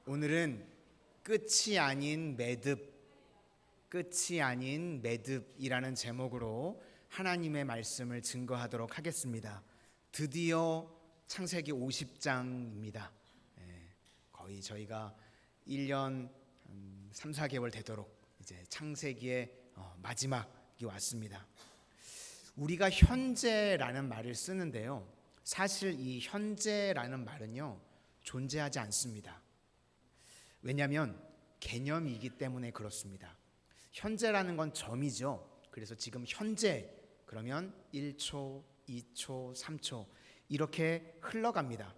오늘은 끝이 아닌 매듭이라는 제목으로 하나님의 말씀을 증거하도록 하겠습니다. 드디어 창세기 50장입니다. 거의 저희가 1년 3, 4개월 되도록 이제 창세기의 마지막이 왔습니다. 우리가 현재라는 말을 쓰는데요, 사실 이 현재라는 말은요 존재하지 않습니다. 왜냐하면 개념이기 때문에 그렇습니다. 현재라는 건 점이죠. 그래서 지금 현재 그러면 1초, 2초, 3초 이렇게 흘러갑니다.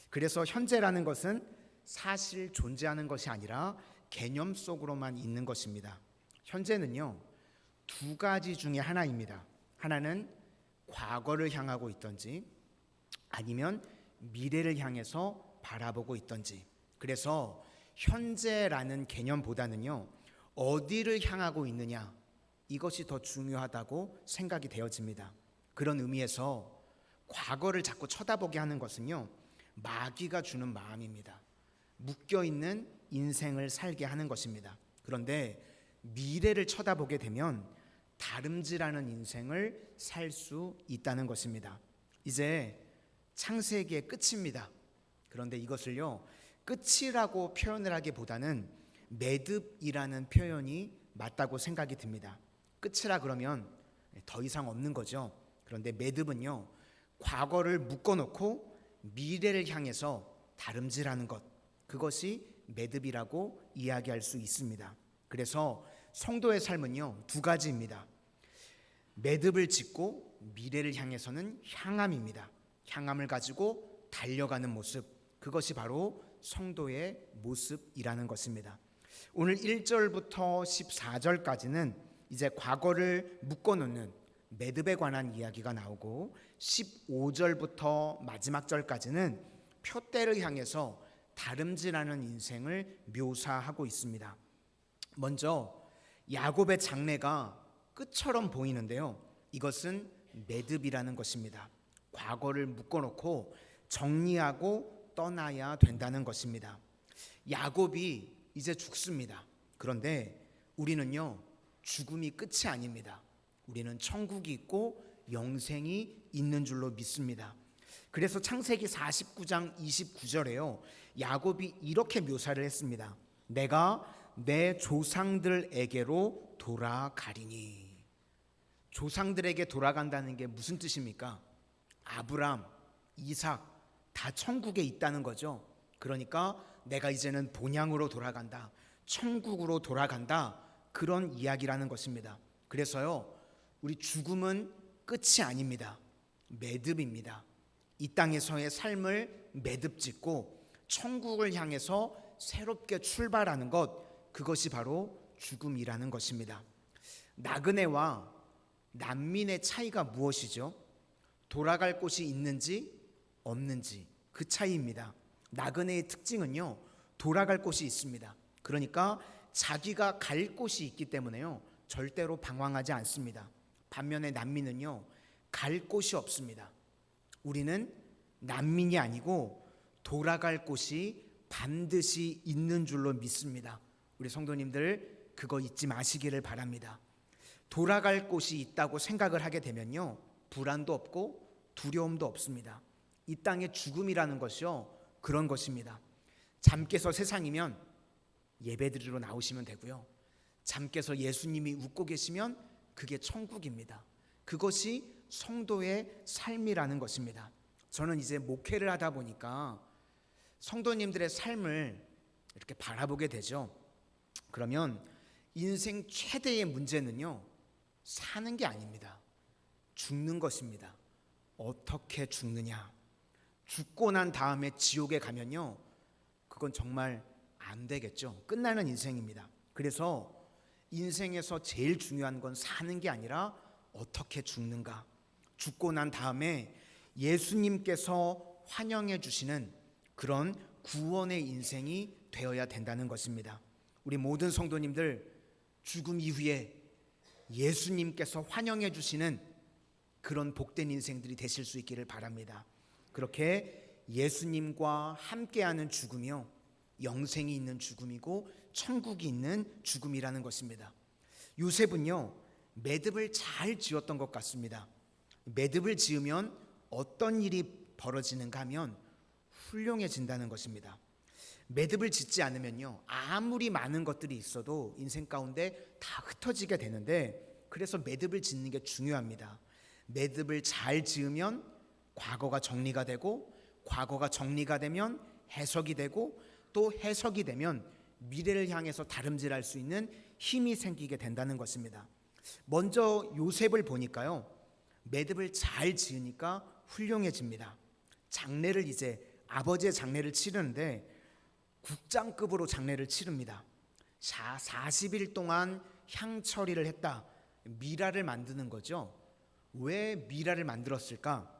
그래서 현재라는 것은 사실 존재하는 것이 아니라 개념 속으로만 있는 것입니다. 현재는요 두 가지 중에 하나입니다. 하나는 과거를 향하고 있든지 아니면 미래를 향해서 바라보고 있든지. 그래서 현재라는 개념보다는요 어디를 향하고 있느냐, 이것이 더 중요하다고 생각이 되어집니다. 그런 의미에서 과거를 자꾸 쳐다보게 하는 것은요 마귀가 주는 마음입니다. 묶여있는 인생을 살게 하는 것입니다. 그런데 미래를 쳐다보게 되면 다름질하는 인생을 살 수 있다는 것입니다. 이제 창세기의 끝입니다. 그런데 이것을요 끝이라고 표현을 하기보다는 매듭이라는 표현이 맞다고 생각이 듭니다. 끝이라 그러면 더 이상 없는 거죠. 그런데 매듭은요 과거를 묶어놓고 미래를 향해서 다름질하는 것, 그것이 매듭이라고 이야기할 수 있습니다. 그래서 성도의 삶은요 두 가지입니다. 매듭을 짓고 미래를 향해서는 향함입니다. 향함을 가지고 달려가는 모습, 그것이 바로 성도의 모습이라는 것입니다. 오늘 1절부터 14절까지는 이제 과거를 묶어놓는 매듭에 관한 이야기가 나오고 15절부터 마지막 절까지는 표대를 향해서 다름질하는 인생을 묘사하고 있습니다. 먼저 야곱의 장래가 끝처럼 보이는데요, 이것은 매듭이라는 것입니다. 과거를 묶어놓고 정리하고 떠나야 된다는 것입니다. 야곱이 이제 죽습니다. 그런데 우리는요 죽음이 끝이 아닙니다. 우리는 천국이 있고 영생이 있는 줄로 믿습니다. 그래서 창세기 49장 29절에요 야곱이 이렇게 묘사를 했습니다. 내가 내 조상들에게로 돌아가리니. 조상들에게 돌아간다는 게 무슨 뜻입니까? 아브람, 이삭 다 천국에 있다는 거죠. 그러니까 내가 이제는 본향으로 돌아간다, 천국으로 돌아간다, 그런 이야기라는 것입니다. 그래서요 우리 죽음은 끝이 아닙니다. 매듭입니다. 이 땅에서의 삶을 매듭짓고 천국을 향해서 새롭게 출발하는 것, 그것이 바로 죽음이라는 것입니다. 나그네와 난민의 차이가 무엇이죠? 돌아갈 곳이 있는지 없는지, 그 차이입니다. 나그네의 특징은요 돌아갈 곳이 있습니다. 그러니까 자기가 갈 곳이 있기 때문에요 절대로 방황하지 않습니다. 반면에 난민은요 갈 곳이 없습니다. 우리는 난민이 아니고 돌아갈 곳이 반드시 있는 줄로 믿습니다. 우리 성도님들 그거 잊지 마시기를 바랍니다. 돌아갈 곳이 있다고 생각을 하게 되면요 불안도 없고 두려움도 없습니다. 이 땅의 죽음이라는 것이요 그런 것입니다. 잠께서 세상이면 예배드리러 나오시면 되고요, 잠께서 예수님이 웃고 계시면 그게 천국입니다. 그것이 성도의 삶이라는 것입니다. 저는 이제 목회를 하다 보니까 성도님들의 삶을 이렇게 바라보게 되죠. 그러면 인생 최대의 문제는요 사는 게 아닙니다. 죽는 것입니다. 어떻게 죽느냐. 죽고 난 다음에 지옥에 가면요 그건 정말 안 되겠죠. 끝나는 인생입니다. 그래서 인생에서 제일 중요한 건 사는 게 아니라 어떻게 죽는가. 죽고 난 다음에 예수님께서 환영해 주시는 그런 구원의 인생이 되어야 된다는 것입니다. 우리 모든 성도님들 죽음 이후에 예수님께서 환영해 주시는 그런 복된 인생들이 되실 수 있기를 바랍니다. 그렇게 예수님과 함께하는 죽음이요 영생이 있는 죽음이고 천국이 있는 죽음이라는 것입니다. 요셉은요, 매듭을 잘 지었던 것 같습니다. 매듭을 지으면 어떤 일이 벌어지는가 하면 훌륭해진다는 것입니다. 매듭을 짓지 않으면요, 아무리 많은 것들이 있어도 인생 가운데 다 흩어지게 되는데, 그래서 매듭을 짓는 게 중요합니다. 매듭을 잘 지으면 과거가 정리가 되고, 과거가 정리가 되면 해석이 되고, 또 해석이 되면 미래를 향해서 다름질할 수 있는 힘이 생기게 된다는 것입니다. 먼저 요셉을 보니까요, 매듭을 잘 지으니까 훌륭해집니다. 장례를 이제 아버지의 장례를 치르는데 국장급으로 장례를 치릅니다. 40일 동안 향처리를 했다. 미라를 만드는 거죠. 왜 미라를 만들었을까?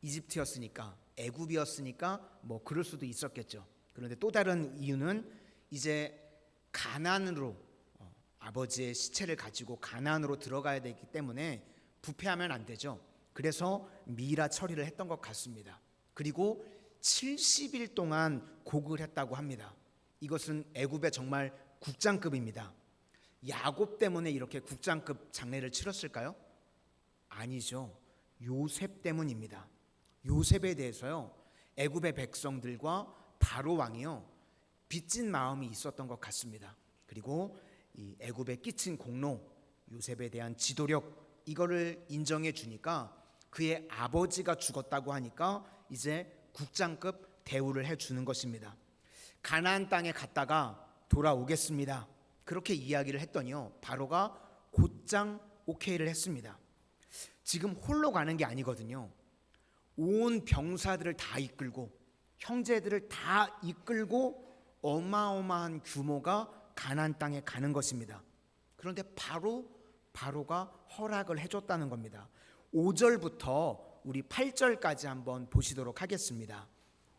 이집트였으니까, 애굽이었으니까 뭐 그럴 수도 있었겠죠. 그런데 또 다른 이유는 이제 가나안으로 아버지의 시체를 가지고 가나안으로 들어가야 되기 때문에 부패하면 안 되죠. 그래서 미라 처리를 했던 것 같습니다. 그리고 70일 동안 곡을 했다고 합니다. 이것은 애굽의 정말 국장급입니다. 야곱 때문에 이렇게 국장급 장례를 치렀을까요? 아니죠. 요셉 때문입니다. 요셉에 대해서요, 애굽의 백성들과 바로 왕이요, 빚진 마음이 있었던 것 같습니다. 그리고 이 애굽에 끼친 공로, 요셉에 대한 지도력, 이거를 인정해 주니까 그의 아버지가 죽었다고 하니까 이제 국장급 대우를 해 주는 것입니다. 가나안 땅에 갔다가 돌아오겠습니다. 그렇게 이야기를 했더니요, 바로가 곧장 오케이를 했습니다. 지금 홀로 가는 게 아니거든요. 온 병사들을 다 이끌고, 형제들을 다 이끌고 어마어마한 규모가 가나안 땅에 가는 것입니다. 그런데 바로가 허락을 해줬다는 겁니다. 5절부터 우리 8절까지 한번 보시도록 하겠습니다.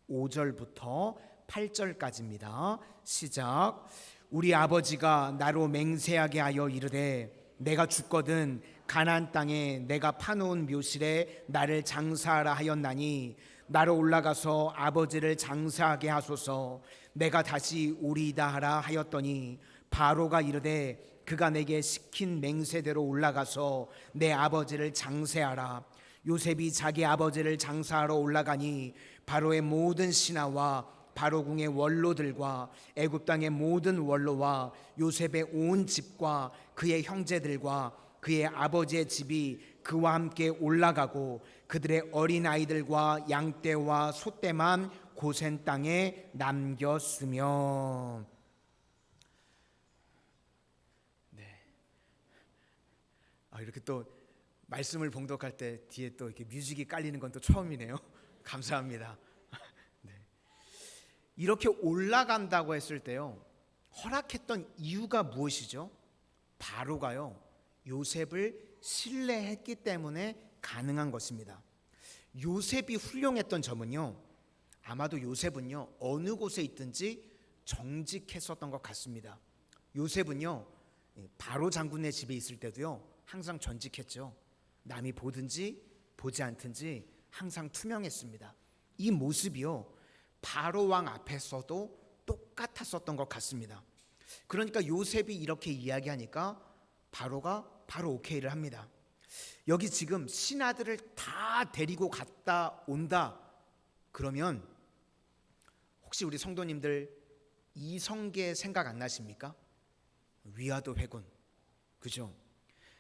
5절부터 8절까지입니다. 시작. 우리 아버지가 나로 맹세하게 하여 이르되 내가 죽거든 가나안 땅에 내가 파놓은 묘실에 나를 장사하라 하였나니 나로 올라가서 아버지를 장사하게 하소서. 내가 다시 오리이다 하라 하였더니 바로가 이르되 그가 내게 시킨 맹세대로 올라가서 내 아버지를 장사하라. 요셉이 자기 아버지를 장사하러 올라가니 바로의 모든 신하와 바로궁의 원로들과 애굽 땅의 모든 원로와 요셉의 온 집과 그의 형제들과 그의 아버지의 집이 그와 함께 올라가고 그들의 어린 아이들과 양떼와 소떼만 고센 땅에 남겼으며. 이렇게 또 말씀을 봉독할 때 뒤에 또 이렇게 뮤직이 깔리는 건 또 처음이네요. 감사합니다. 네. 이렇게 올라간다고 했을 때요, 허락했던 이유가 무엇이죠? 바로가요, 요셉을 신뢰했기 때문에 가능한 것입니다. 요셉이 훌륭했던 점은요, 아마도 요셉은요 어느 곳에 있든지 정직했었던 것 같습니다. 요셉은요 바로 장군의 집에 있을 때도요 항상 전직했죠. 남이 보든지 보지 않든지 항상 투명했습니다. 이 모습이요 바로 왕 앞에서도 똑같았었던 것 같습니다. 그러니까 요셉이 이렇게 이야기하니까 바로가 바로 오케이를 합니다. 여기 지금 신하들을 다 데리고 갔다 온다 그러면 혹시 우리 성도님들 이성계 생각 안 나십니까? 위화도 회군, 그죠?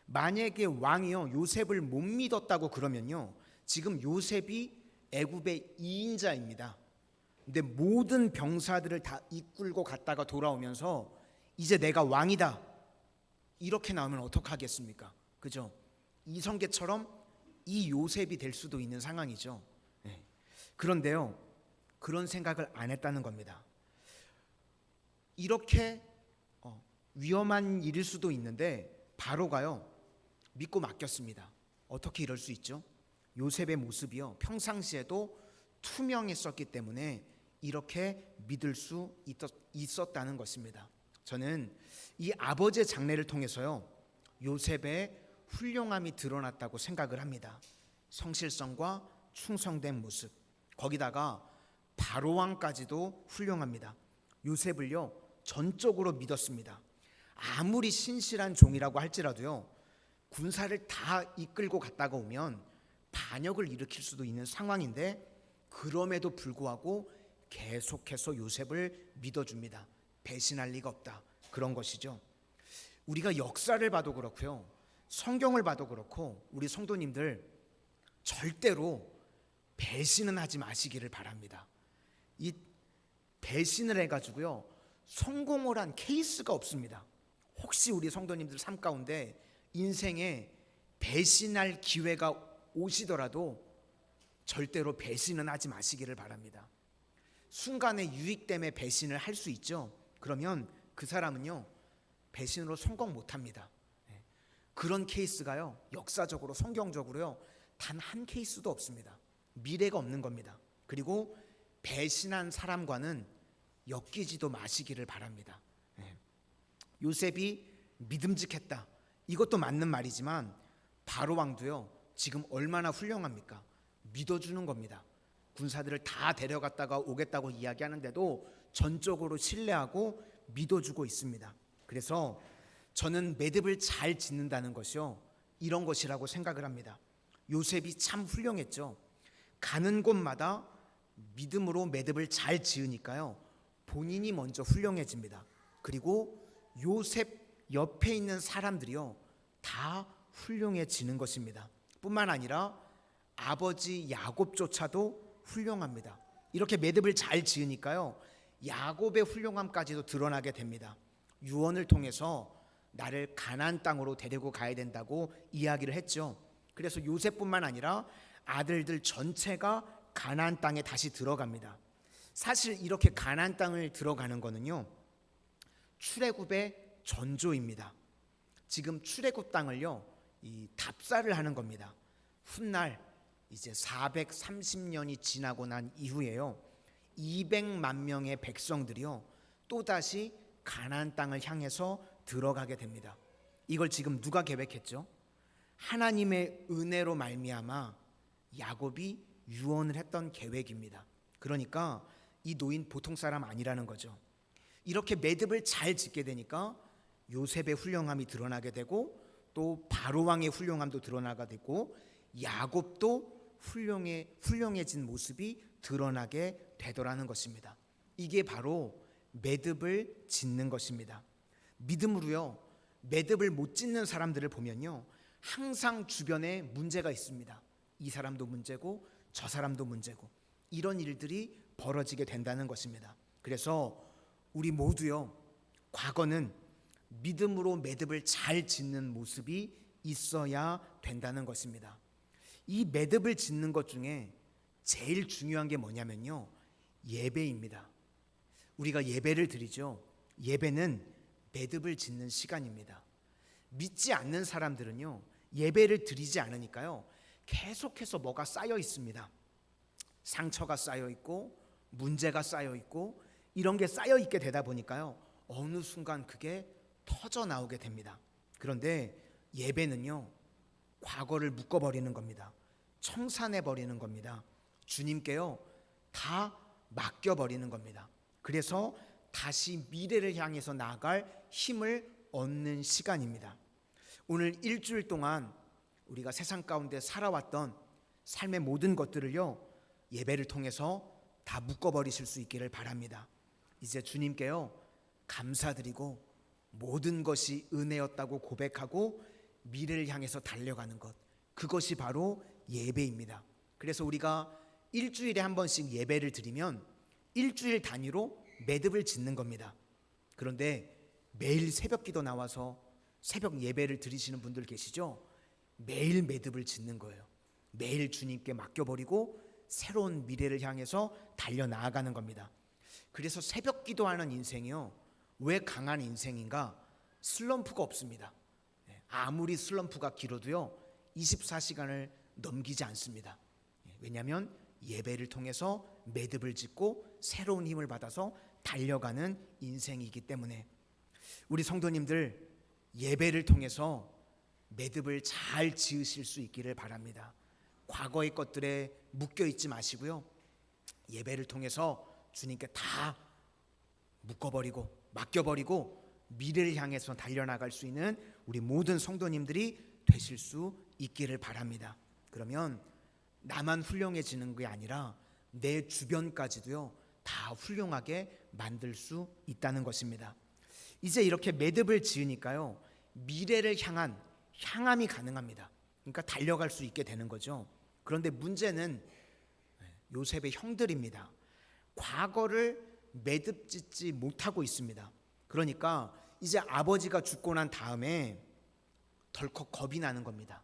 만약에 왕이요 요셉을 못 믿었다고 그러면요 지금 요셉이 애굽의 2인자입니다. 근데 모든 병사들을 다 이끌고 갔다가 돌아오면서 이제 내가 왕이다 이렇게 나오면 어떡하겠습니까? 그죠? 이성계처럼 이 요셉이 될 수도 있는 상황이죠. 네. 그런데요 그런 생각을 안 했다는 겁니다. 이렇게 위험한 일일 수도 있는데 바로가요 믿고 맡겼습니다. 어떻게 이럴 수 있죠? 요셉의 모습이요 평상시에도 투명했었기 때문에 이렇게 믿을 수 있었다는 것입니다. 저는 이 아버지의 장례를 통해서요 요셉의 훌륭함이 드러났다고 생각을 합니다. 성실성과 충성된 모습, 거기다가 바로 왕까지도 훌륭합니다. 요셉을요 전적으로 믿었습니다. 아무리 신실한 종이라고 할지라도요 군사를 다 이끌고 갔다가 오면 반역을 일으킬 수도 있는 상황인데 그럼에도 불구하고 계속해서 요셉을 믿어줍니다. 배신할 리가 없다. 그런 것이죠. 우리가 역사를 봐도 그렇고요. 성경을 봐도 그렇고 우리 성도님들 절대로 배신은 하지 마시기를 바랍니다. 이 배신을 해가지고요 성공을 한 케이스가 없습니다. 혹시 우리 성도님들 삶 가운데 인생에 배신할 기회가 오시더라도 절대로 배신은 하지 마시기를 바랍니다. 순간의 유익 때문에 배신을 할 수 있죠. 그러면 그 사람은요 배신으로 성공 못합니다. 그런 케이스가요 역사적으로 성경적으로요 단 한 케이스도 없습니다. 미래가 없는 겁니다. 그리고 배신한 사람과는 엮이지도 마시기를 바랍니다. 요셉이 믿음직했다. 이것도 맞는 말이지만 바로 왕도요 지금 얼마나 훌륭합니까? 믿어주는 겁니다. 군사들을 다 데려갔다가 오겠다고 이야기하는데도 전적으로 신뢰하고 믿어주고 있습니다. 그래서 저는 매듭을 잘 짓는다는 것이요 이런 것이라고 생각을 합니다. 요셉이 참 훌륭했죠. 가는 곳마다 믿음으로 매듭을 잘 지으니까요 본인이 먼저 훌륭해집니다. 그리고 요셉 옆에 있는 사람들이요 다 훌륭해지는 것입니다. 뿐만 아니라 아버지 야곱조차도 훌륭합니다. 이렇게 매듭을 잘 지으니까요 야곱의 훌륭함까지도 드러나게 됩니다. 유언을 통해서 나를 가나안 땅으로 데리고 가야 된다고 이야기를 했죠. 그래서 요셉뿐만 아니라 아들들 전체가 가나안 땅에 다시 들어갑니다. 사실 이렇게 가나안 땅을 들어가는 거는요 출애굽의 전조입니다. 지금 출애굽 땅을요 이 답사를 하는 겁니다. 훗날 이제 430년이 지나고 난 이후에요 200만 명의 백성들이요 또다시 가나안 땅을 향해서 들어가게 됩니다. 이걸 지금 누가 계획했죠? 하나님의 은혜로 말미암아 야곱이 유언을 했던 계획입니다. 그러니까 이 노인 보통 사람 아니라는 거죠. 이렇게 매듭을 잘 짓게 되니까 요셉의 훌륭함이 드러나게 되고 또 바로 왕의 훌륭함도 드러나게 되고 야곱도 훌륭해진 모습이 드러나게 되더라는 것입니다. 이게 바로 매듭을 짓는 것입니다. 믿음으로요 매듭을 못 짓는 사람들을 보면요 항상 주변에 문제가 있습니다. 이 사람도 문제고 저 사람도 문제고 이런 일들이 벌어지게 된다는 것입니다. 그래서 우리 모두요 과거는 믿음으로 매듭을 잘 짓는 모습이 있어야 된다는 것입니다. 이 매듭을 짓는 것 중에 제일 중요한 게 뭐냐면요 예배입니다. 우리가 예배를 드리죠. 예배는 매듭을 짓는 시간입니다. 믿지 않는 사람들은요 예배를 드리지 않으니까요 계속해서 뭐가 쌓여 있습니다. 상처가 쌓여 있고 문제가 쌓여 있고 이런 게 쌓여 있게 되다 보니까요 어느 순간 그게 터져 나오게 됩니다. 그런데 예배는요 과거를 묶어버리는 겁니다. 청산해버리는 겁니다. 주님께요 다 맡겨버리는 겁니다. 그래서 다시 미래를 향해서 나아갈 힘을 얻는 시간입니다. 오늘 일주일 동안 우리가 세상 가운데 살아왔던 삶의 모든 것들을요 예배를 통해서 다 묶어버리실 수 있기를 바랍니다. 이제 주님께요 감사드리고 모든 것이 은혜였다고 고백하고 미래를 향해서 달려가는 것, 그것이 바로 예배입니다. 그래서 우리가 일주일에 한 번씩 예배를 드리면 일주일 단위로 매듭을 짓는 겁니다. 그런데 매일 새벽기도 나와서 새벽 예배를 드리시는 분들 계시죠? 매일 매듭을 짓는 거예요. 매일 주님께 맡겨버리고 새로운 미래를 향해서 달려나아가는 겁니다. 그래서 새벽기도 하는 인생이요 왜 강한 인생인가? 슬럼프가 없습니다. 아무리 슬럼프가 길어도요 24시간을 넘기지 않습니다. 왜냐하면 예배를 통해서 매듭을 짓고 새로운 힘을 받아서 달려가는 인생이기 때문에 우리 성도님들 예배를 통해서 매듭을 잘 지으실 수 있기를 바랍니다. 과거의 것들에 묶여 있지 마시고요 예배를 통해서 주님께 다 묶어버리고 맡겨버리고 미래를 향해서 달려나갈 수 있는 우리 모든 성도님들이 되실 수 있기를 바랍니다. 그러면 나만 훌륭해지는 게 아니라 내 주변까지도요 다 훌륭하게 만들 수 있다는 것입니다. 이제 이렇게 매듭을 지으니까요 미래를 향한 향함이 가능합니다. 그러니까 달려갈 수 있게 되는 거죠. 그런데 문제는 요셉의 형들입니다. 과거를 매듭 짓지 못하고 있습니다. 그러니까 이제 아버지가 죽고 난 다음에 덜컥 겁이 나는 겁니다.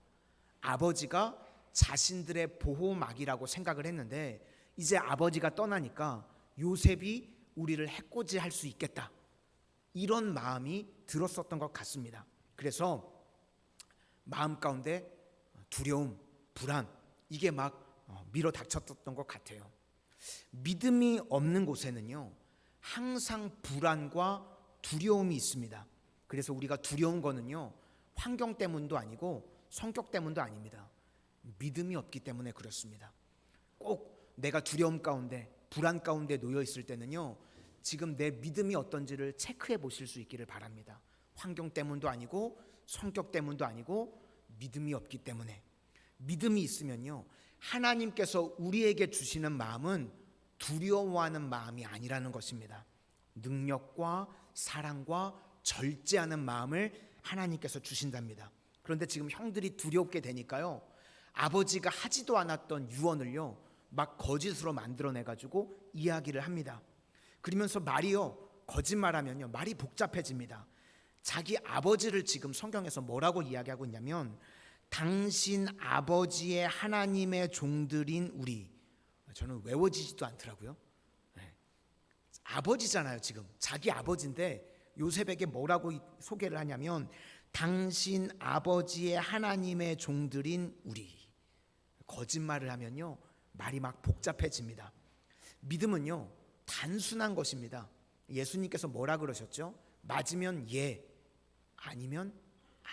아버지가 자신들의 보호막이라고 생각을 했는데 이제 아버지가 떠나니까 요셉이 우리를 해코지할 수 있겠다, 이런 마음이 들었었던 것 같습니다. 그래서 마음 가운데 두려움, 불안, 이게 막 밀어닥쳤던 것 같아요. 믿음이 없는 곳에는요 항상 불안과 두려움이 있습니다. 그래서 우리가 두려운 거는요 환경 때문도 아니고 성격 때문도 아닙니다. 믿음이 없기 때문에 그렇습니다. 꼭 내가 두려움 가운데 불안 가운데 놓여 있을 때는요 지금 내 믿음이 어떤지를 체크해 보실 수 있기를 바랍니다. 환경 때문도 아니고 성격 때문도 아니고 믿음이 없기 때문에. 믿음이 있으면요 하나님께서 우리에게 주시는 마음은 두려워하는 마음이 아니라는 것입니다. 능력과 사랑과 절제하는 마음을 하나님께서 주신답니다. 그런데 지금 형들이 두렵게 되니까요 아버지가 하지도 않았던 유언을요 막 거짓으로 만들어내가지고 이야기를 합니다. 그러면서 말이요 거짓말하면요 말이 복잡해집니다. 자기 아버지를 지금 성경에서 뭐라고 이야기하고 있냐면 당신 아버지의 하나님의 종들인 우리. 저는 외워지지도 않더라고요. 아버지잖아요. 지금 자기 아버지인데 요셉에게 뭐라고 소개를 하냐면 당신 아버지의 하나님의 종들인 우리. 거짓말을 하면요 말이 막 복잡해집니다. 믿음은요 단순한 것입니다. 예수님께서 뭐라 그러셨죠? 맞으면 예, 아니면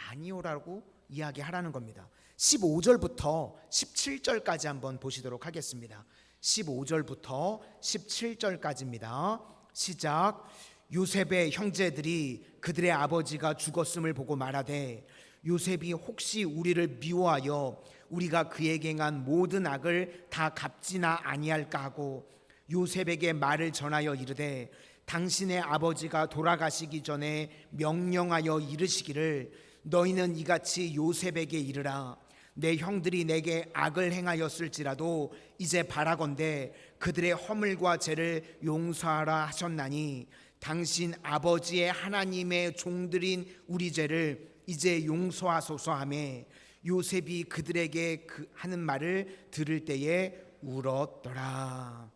아니오라고 이야기하라는 겁니다. 15절부터 17절까지 한번 보시도록 하겠습니다. 15절부터 17절까지입니다. 시작. 요셉의 형제들이 그들의 아버지가 죽었음을 보고 말하되 요셉이 혹시 우리를 미워하여 우리가 그에게 행한 모든 악을 다 갚지나 아니할까 하고 요셉에게 말을 전하여 이르되 당신의 아버지가 돌아가시기 전에 명령하여 이르시기를 너희는 이같이 요셉에게 이르라. 내 형들이 내게 악을 행하였을지라도 이제 바라건대 그들의 허물과 죄를 용서하라 하셨나니 당신 아버지의 하나님의 종들인 우리 죄를 이제 용서하소서 하매 요셉이 그들에게 하는 말을 들을 때에 울었더라.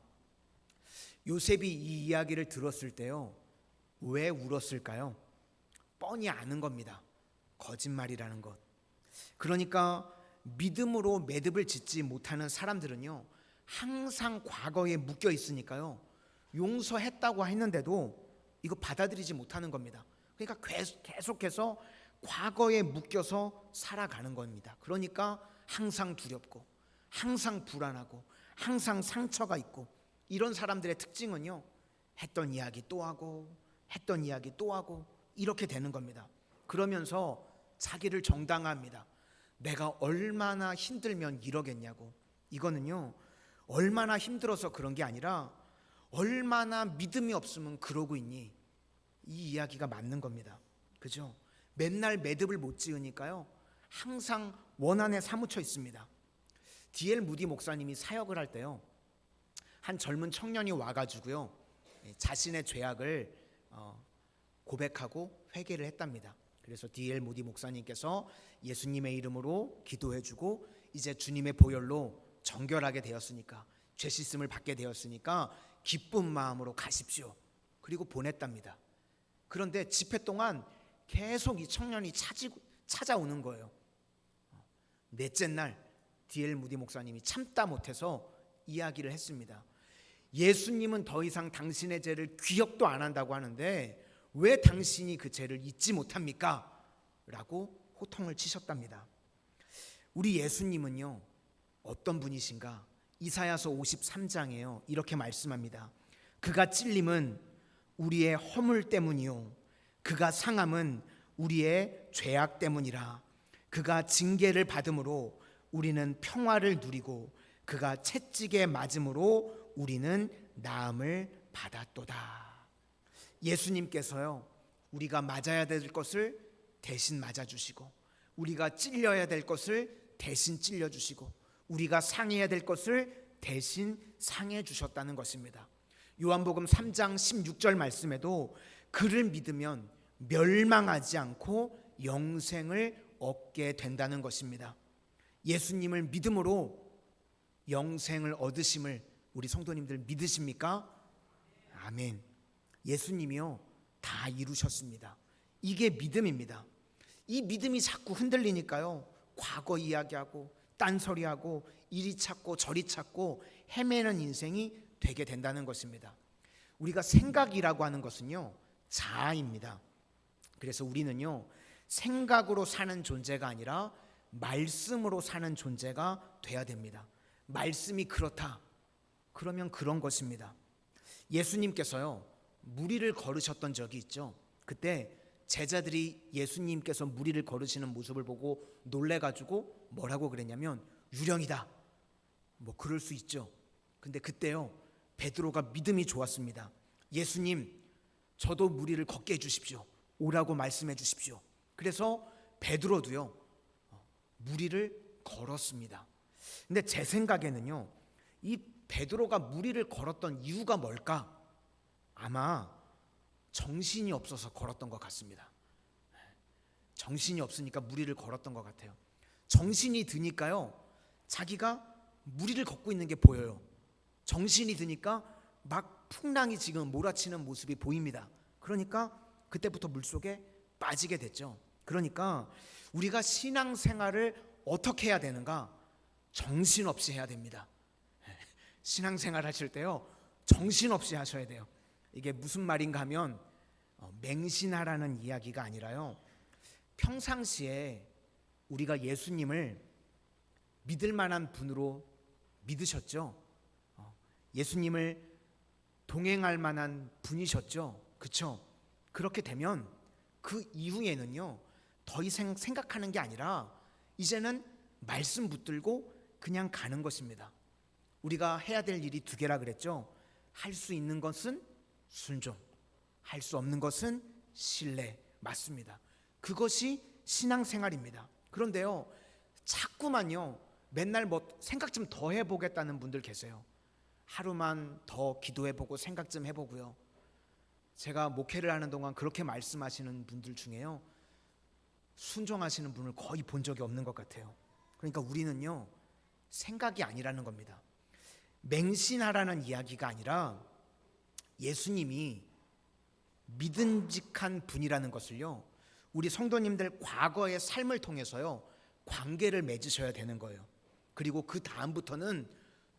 요셉이 이 이야기를 들었을 때요 왜 울었을까요? 뻔히 아는 겁니다. 거짓말이라는 것. 그러니까 믿음으로 매듭을 짓지 못하는 사람들은요 항상 과거에 묶여 있으니까요 용서했다고 했는데도 이거 받아들이지 못하는 겁니다. 그러니까 계속해서 과거에 묶여서 살아가는 겁니다. 그러니까 항상 두렵고 항상 불안하고 항상 상처가 있고, 이런 사람들의 특징은요 했던 이야기 또 하고 했던 이야기 또 하고 이렇게 되는 겁니다. 그러면서 자기를 정당화합니다. 내가 얼마나 힘들면 이러겠냐고. 이거는요 얼마나 힘들어서 그런 게 아니라 얼마나 믿음이 없으면 그러고 있니, 이 이야기가 맞는 겁니다. 그죠? 맨날 매듭을 못 지으니까요 항상 원한에 사무쳐 있습니다. D.L. 무디 목사님이 사역을 할 때요 한 젊은 청년이 와가지고요 자신의 죄악을 고백하고 회개를 했답니다. 그래서 D.L. 무디 목사님께서 예수님의 이름으로 기도해주고 이제 주님의 보혈로 정결하게 되었으니까, 죄 씻음을 받게 되었으니까 기쁜 마음으로 가십시오. 그리고 보냈답니다. 그런데 집회 동안 계속 이 청년이 찾아오는 거예요. 넷째 날 D.L. 무디 목사님이 참다 못해서 이야기를 했습니다. 예수님은 더 이상 당신의 죄를 기억도 안 한다고 하는데 왜 당신이 그 죄를 잊지 못합니까? 라고 호통을 치셨답니다. 우리 예수님은요 어떤 분이신가? 이사야서 53장에요. 이렇게 말씀합니다. 그가 찔림은 우리의 허물 때문이요 그가 상함은 우리의 죄악 때문이라. 그가 징계를 받음으로 우리는 평화를 누리고 그가 채찍에 맞음으로 우리는 나음을 받았도다. 예수님께서요, 우리가 맞아야 될 것을 대신 맞아주시고, 우리가 찔려야 될 것을 대신 찔려주시고, 우리가 상해야 될 것을 대신 상해 주셨다는 것입니다. 요한복음 3장 16절 말씀에도 그를 믿으면 멸망하지 않고 영생을 얻게 된다는 것입니다. 예수님을 믿음으로 영생을 얻으심을 우리 성도님들 믿으십니까? 아멘. 예수님이요 다 이루셨습니다. 이게 믿음입니다. 이 믿음이 자꾸 흔들리니까요, 과거 이야기하고 딴소리하고 이리 찾고 저리 찾고 헤매는 인생이 되게 된다는 것입니다. 우리가 생각이라고 하는 것은요 자아입니다. 그래서 우리는요 생각으로 사는 존재가 아니라 말씀으로 사는 존재가 돼야 됩니다. 말씀이 그렇다 그러면 그런 것입니다. 예수님께서요 무리를 걸으셨던 적이 있죠. 그때 제자들이 예수님께서 무리를 걸으시는 모습을 보고 놀래가지고 뭐라고 그랬냐면 유령이다, 뭐 그럴 수 있죠. 근데 그때요 베드로가 믿음이 좋았습니다. 예수님, 저도 무리를 걷게 해주십시오. 오라고 말씀해 주십시오. 그래서 베드로도요 무리를 걸었습니다. 근데 제 생각에는요 이 베드로가 무리를 걸었던 이유가 뭘까? 아마 정신이 없어서 걸었던 것 같습니다. 정신이 없으니까 무리를 걸었던 것 같아요. 정신이 드니까요 자기가 무리를 걷고 있는 게 보여요. 정신이 드니까 막 풍랑이 지금 몰아치는 모습이 보입니다. 그러니까 그때부터 물속에 빠지게 됐죠. 그러니까 우리가 신앙생활을 어떻게 해야 되는가? 정신없이 해야 됩니다. 신앙생활 하실 때요 정신없이 하셔야 돼요. 이게 무슨 말인가 하면 맹신하라는 이야기가 아니라요, 평상시에 우리가 예수님을 믿을 만한 분으로 믿으셨죠. 예수님을 동행할 만한 분이셨죠. 그렇죠? 그렇게 되면 그 이후에는요 더 이상 생각하는 게 아니라 이제는 말씀 붙들고 그냥 가는 것입니다. 우리가 해야 될 일이 두 개라 그랬죠. 할 수 있는 것은 순종, 할 수 없는 것은 신뢰. 맞습니다. 그것이 신앙생활입니다. 그런데요 자꾸만요 맨날 뭐 생각 좀 더 해보겠다는 분들 계세요. 하루만 더 기도해보고 생각 좀 해보고요. 제가 목회를 하는 동안 그렇게 말씀하시는 분들 중에요 순종하시는 분을 거의 본 적이 없는 것 같아요. 그러니까 우리는요 생각이 아니라는 겁니다. 맹신하라는 이야기가 아니라 예수님이 믿음직한 분이라는 것을요 우리 성도님들 과거의 삶을 통해서요 관계를 맺으셔야 되는 거예요. 그리고 그 다음부터는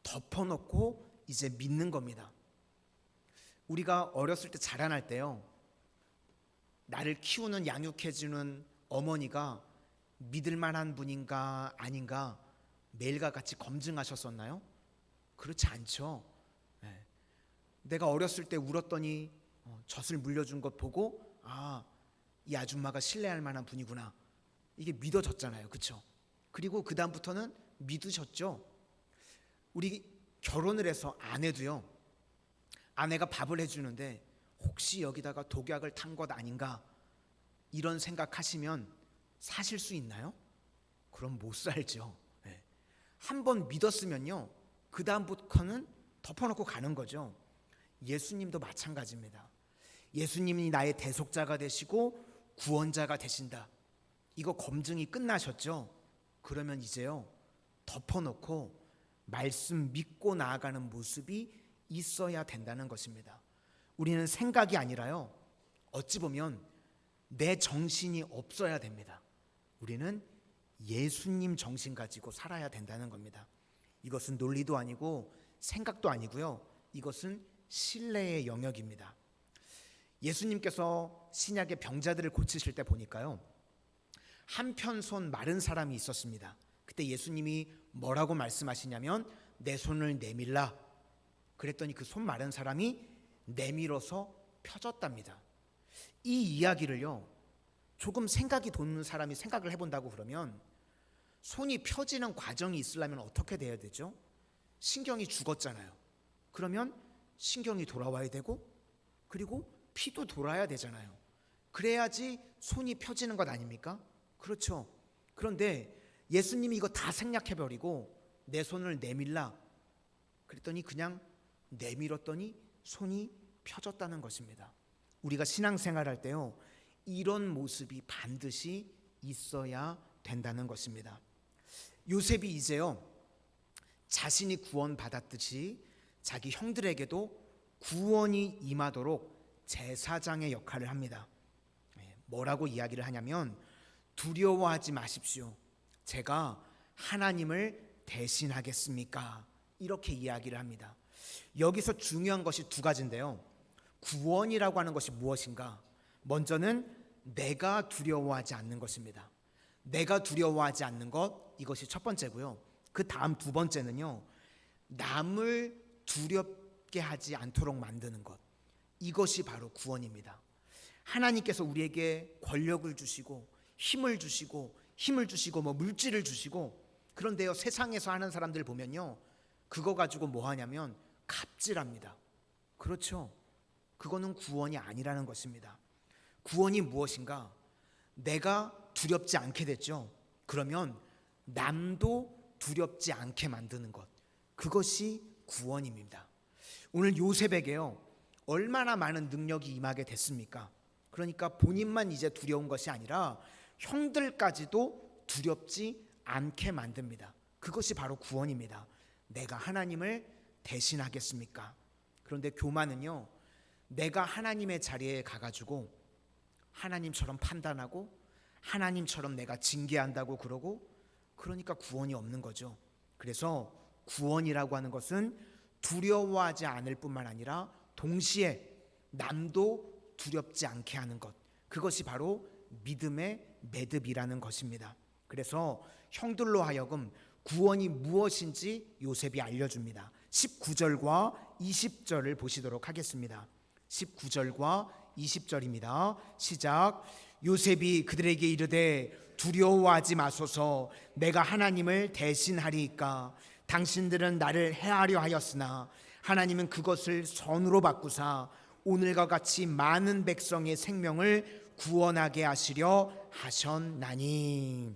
덮어놓고 이제 믿는 겁니다. 우리가 어렸을 때 자라날 때요 나를 키우는 양육해주는 어머니가 믿을 만한 분인가 아닌가 매일과 같이 검증하셨었나요? 그렇지 않죠. 내가 어렸을 때 울었더니 젖을 물려준 것 보고 이 아줌마가 신뢰할 만한 분이구나, 이게 믿어졌잖아요. 그렇죠? 그리고 그 다음부터는 믿으셨죠. 우리 결혼을 해서 아내도요 아내가 밥을 해주는데 혹시 여기다가 독약을 탄 것 아닌가 이런 생각하시면 사실 수 있나요? 그럼 못 살죠. 한번 믿었으면요 그 다음부터는 덮어놓고 가는 거죠. 예수님도 마찬가지입니다. 예수님이 나의 대속자가 되시고 구원자가 되신다, 이거 검증이 끝나셨죠? 그러면 이제요 덮어놓고 말씀 믿고 나아가는 모습이 있어야 된다는 것입니다. 우리는 생각이 아니라요 어찌 보면 내 정신이 없어야 됩니다. 우리는 예수님 정신 가지고 살아야 된다는 겁니다. 이것은 논리도 아니고 생각도 아니고요 이것은 신뢰의 영역입니다. 예수님께서 신약의 병자들을 고치실 때 보니까요 한편 손 마른 사람이 있었습니다. 그때 예수님이 뭐라고 말씀하시냐면 내 손을 내밀라. 그랬더니 그 손 마른 사람이 내밀어서 펴졌답니다. 이 이야기를요, 조금 생각이 돋는 사람이 생각을 해본다고 그러면 손이 펴지는 과정이 있으려면 어떻게 돼야 되죠? 신경이 죽었잖아요. 그러면 신경이 돌아와야 되고, 그리고 피도 돌아야 되잖아요. 그래야지 손이 펴지는 것 아닙니까? 그렇죠. 그런데 예수님이 이거 다 생략해버리고 내 손을 내밀라 그랬더니 그냥 내밀었더니 손이 펴졌다는 것입니다. 우리가 신앙생활할 때요, 이런 모습이 반드시 있어야 된다는 것입니다. 요셉이 이제요, 자신이 구원받았듯이 자기 형들에게도 구원이 임하도록 제사장의 역할을 합니다. 뭐라고 이야기를 하냐면, 두려워하지 마십시오. 제가 하나님을 대신하겠습니까? 이렇게 이야기를 합니다. 여기서 중요한 것이 두 가지인데요. 구원이라고 하는 것이 무엇인가? 먼저는 내가 두려워하지 않는 것입니다. 내가 두려워하지 않는 것, 이것이 첫 번째고요. 그 다음 두 번째는요, 남을 두렵게 하지 않도록 만드는 것, 이것이 바로 구원입니다. 하나님께서 우리에게 권력을 주시고 힘을 주시고 물질을 주시고, 그런데요, 세상에서 하는 사람들 보면요, 그거 가지고 뭐 하냐면 갑질합니다. 그렇죠. 그거는 구원이 아니라는 것입니다. 구원이 무엇인가? 내가 두렵지 않게 됐죠. 그러면 남도 두렵지 않게 만드는 것, 그것이 구원입니다. 오늘 요셉에게요, 얼마나 많은 능력이 임하게 됐습니까? 그러니까 본인만 이제 두려운 것이 아니라 형들까지도 두렵지 않게 만듭니다. 그것이 바로 구원입니다. 내가 하나님을 대신하겠습니까? 그런데 교만은요, 내가 하나님의 자리에 가가지고 하나님처럼 판단하고 하나님처럼 내가 징계한다고 그러고, 그러니까 구원이 없는 거죠. 그래서 구원이라고 하는 것은 두려워하지 않을 뿐만 아니라 동시에 남도 두렵지 않게 하는 것, 그것이 바로 믿음의 매듭이라는 것입니다. 그래서 형들로 하여금 구원이 무엇인지 요셉이 알려줍니다. 19절과 20절을 보시도록 하겠습니다. 19절과 20절입니다. 시작. 요셉이 그들에게 이르되 두려워하지 마소서, 내가 하나님을 대신하리이까. 당신들은 나를 해하려 하였으나 하나님은 그것을 선으로 바꾸사 오늘과 같이 많은 백성의 생명을 구원하게 하시려 하셨나니.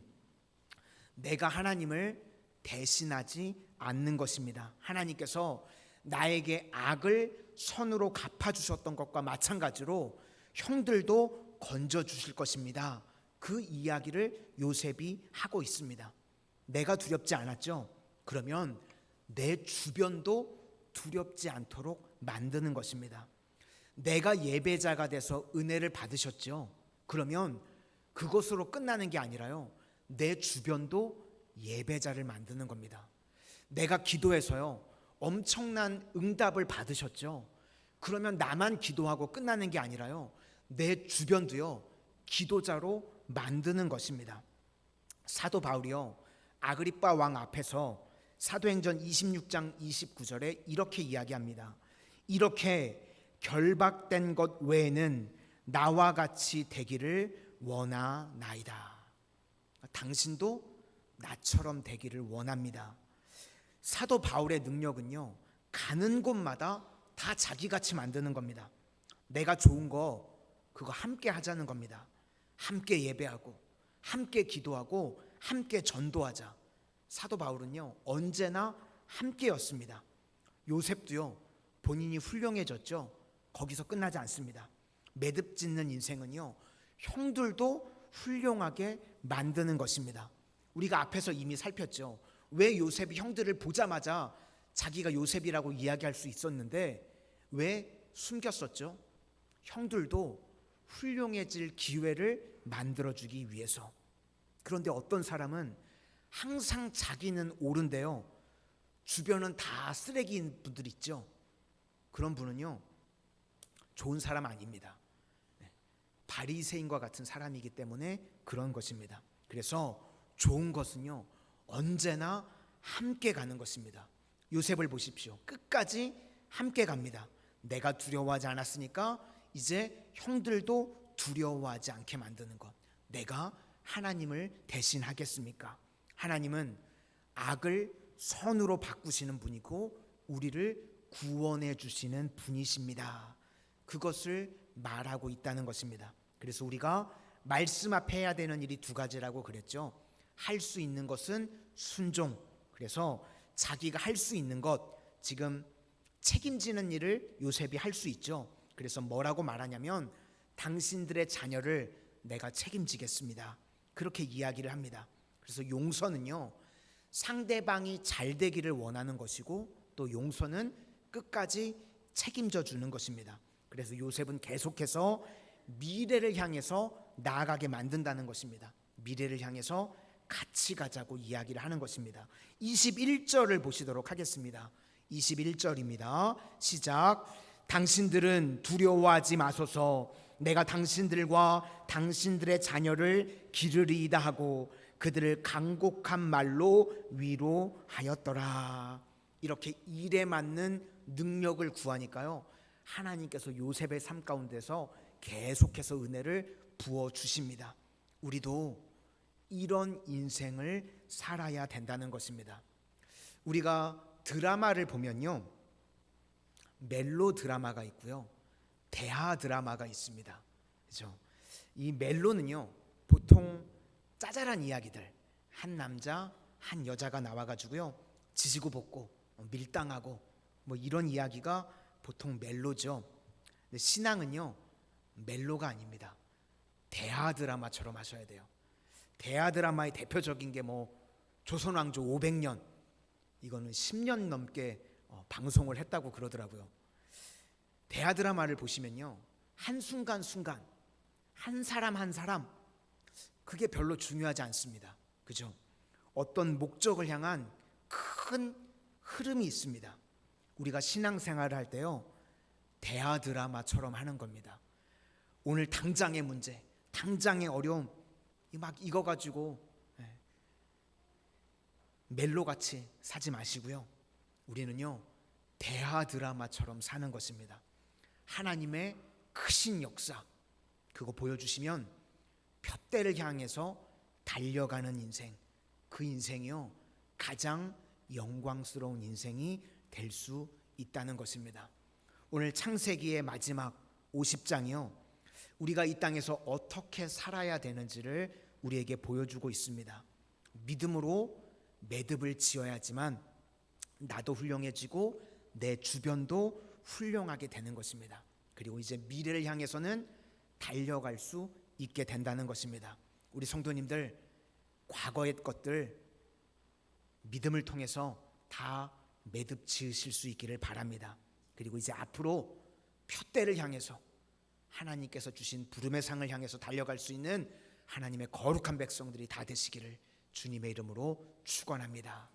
내가 하나님을 대신하지 않는 것입니다. 하나님께서 나에게 악을 선으로 갚아주셨던 것과 마찬가지로 형들도 건져주실 것입니다. 그 이야기를 요셉이 하고 있습니다. 내가 두렵지 않았죠? 그러면 내 주변도 두렵지 않도록 만드는 것입니다. 내가 예배자가 돼서 은혜를 받으셨죠? 그러면 그것으로 끝나는 게 아니라요, 내 주변도 예배자를 만드는 겁니다. 내가 기도해서요, 엄청난 응답을 받으셨죠? 그러면 나만 기도하고 끝나는 게 아니라요, 내 주변도요, 기도자로 만드는 것입니다. 사도 바울이요, 아그리빠 왕 앞에서 사도행전 26장 29절에 이렇게 이야기합니다. 이렇게 결박된 것 외에는 나와 같이 되기를 원하나이다. 당신도 나처럼 되기를 원합니다. 사도 바울의 능력은요, 가는 곳마다 다 자기같이 만드는 겁니다. 내가 좋은 거 그거 함께 하자는 겁니다. 함께 예배하고 함께 기도하고 함께 전도하자. 사도 바울은요, 언제나 함께였습니다. 요셉도요, 본인이 훌륭해졌죠. 거기서 끝나지 않습니다. 매듭 짓는 인생은요, 형들도 훌륭하게 만드는 것입니다. 우리가 앞에서 이미 살폈죠. 왜 요셉이 형들을 보자마자 자기가 요셉이라고 이야기할 수 있었는데 왜 숨겼었죠? 형들도 훌륭해질 기회를 만들어주기 위해서. 그런데 어떤 사람은 항상 자기는 옳은데요, 주변은 다 쓰레기인 분들 있죠. 그런 분은요, 좋은 사람 아닙니다. 바리새인과 같은 사람이기 때문에 그런 것입니다. 그래서 좋은 것은요, 언제나 함께 가는 것입니다. 요셉을 보십시오. 끝까지 함께 갑니다. 내가 두려워하지 않았으니까 이제 형들도 두려워하지 않게 만드는 것. 내가 하나님을 대신하겠습니까? 하나님은 악을 선으로 바꾸시는 분이고 우리를 구원해 주시는 분이십니다. 그것을 말하고 있다는 것입니다. 그래서 우리가 말씀 앞에 해야 되는 일이 두 가지라고 그랬죠. 할 수 있는 것은 순종. 그래서 자기가 할 수 있는 것, 지금 책임지는 일을 요셉이 할 수 있죠. 그래서 뭐라고 말하냐면 당신들의 자녀를 내가 책임지겠습니다. 그렇게 이야기를 합니다. 그래서 용서는요, 상대방이 잘 되기를 원하는 것이고 또 용서는 끝까지 책임져 주는 것입니다. 그래서 요셉은 계속해서 미래를 향해서 나아가게 만든다는 것입니다. 미래를 향해서 같이 가자고 이야기를 하는 것입니다. 21절을 보시도록 하겠습니다. 21절입니다. 시작. 당신들은 두려워하지 마소서. 내가 당신들과 당신들의 자녀를 기르리이다 하고 그들을 간곡한 말로 위로하였더라. 이렇게 일에 맞는 능력을 구하니까요, 하나님께서 요셉의 삶 가운데서 계속해서 은혜를 부어주십니다. 우리도 이런 인생을 살아야 된다는 것입니다. 우리가 드라마를 보면요, 멜로 드라마가 있고요, 대하 드라마가 있습니다. 그렇죠? 이 멜로는요, 보통 짜잘한 이야기들, 한 남자 한 여자가 나와가지고요, 지지고 볶고 밀당하고 뭐 이런 이야기가 보통 멜로죠. 근데 신앙은요, 멜로가 아닙니다. 대하 드라마처럼 하셔야 돼요. 대하 드라마의 대표적인 게 뭐 조선왕조 500년, 이거는 10년 넘게 방송을 했다고 그러더라고요. 대하 드라마를 보시면요, 한순간순간 한 사람 한 사람 그게 별로 중요하지 않습니다. 그죠? 어떤 목적을 향한 큰 흐름이 있습니다. 우리가 신앙생활을 할 때요, 대하 드라마처럼 하는 겁니다. 오늘 당장의 문제, 당장의 어려움, 막 이거 가지고 멜로같이 사지 마시고요, 우리는요 대하 드라마처럼 사는 것입니다. 하나님의 크신 역사, 그거 보여주시면 푯대를 향해서 달려가는 인생, 그 인생이요 가장 영광스러운 인생이 될 수 있다는 것입니다. 오늘 창세기의 마지막 50장이요, 우리가 이 땅에서 어떻게 살아야 되는지를 우리에게 보여주고 있습니다. 믿음으로 매듭을 지어야지만 나도 훌륭해지고 내 주변도 훌륭하게 되는 것입니다. 그리고 이제 미래를 향해서는 달려갈 수 있게 된다는 것입니다. 우리 성도님들, 과거의 것들 믿음을 통해서 다 매듭 지으실 수 있기를 바랍니다. 그리고 이제 앞으로 푯대를 향해서 하나님께서 주신 부름의 상을 향해서 달려갈 수 있는 하나님의 거룩한 백성들이 다 되시기를 주님의 이름으로 축원합니다.